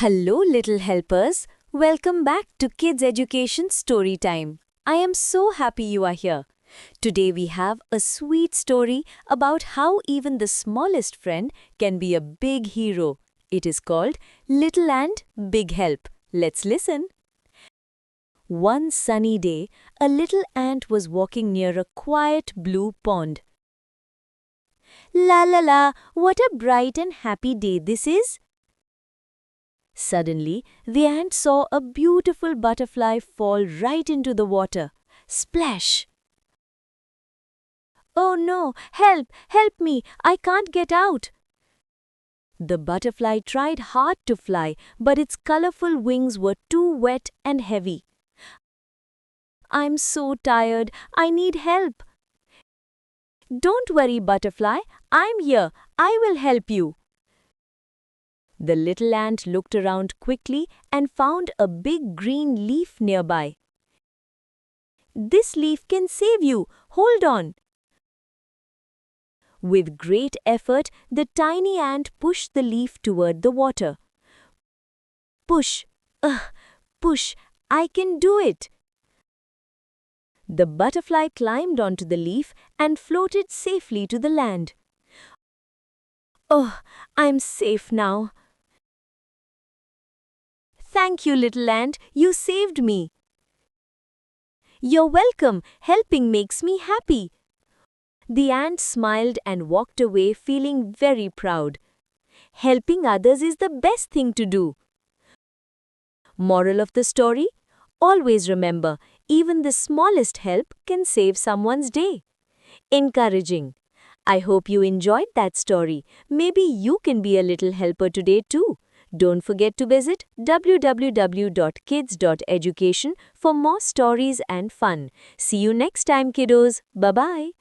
Hello, little helpers. Welcome back to Kids Education Story Time. I am so happy you are here. Today we have a sweet story about how even the smallest friend can be a big hero. It is called Little Ant, Big Help. Let's listen. One sunny day, a little ant was walking near a quiet blue pond. La la la, what a bright and happy day this is! Suddenly, the ant saw a beautiful butterfly fall right into the water. Splash! Oh no! Help! Help me! I can't get out! The butterfly tried hard to fly, but its colorful wings were too wet and heavy. I'm so tired. I need help. Don't worry, butterfly. I'm here. I will help you. The little ant looked around quickly and found a big green leaf nearby. This leaf can save you. Hold on. With great effort, the tiny ant pushed the leaf toward the water. Push. Push. I can do it. The butterfly climbed onto the leaf and floated safely to the land. Oh, I'm safe now. Thank you, little ant. You saved me. You're welcome. Helping makes me happy. The ant smiled and walked away feeling very proud. Helping others is the best thing to do. Moral of the story? Always remember, even the smallest help can save someone's day. Encouraging. I hope you enjoyed that story. Maybe you can be a little helper today too. Don't forget to visit www.kids.education for more stories and fun. See you next time, kiddos. Bye-bye.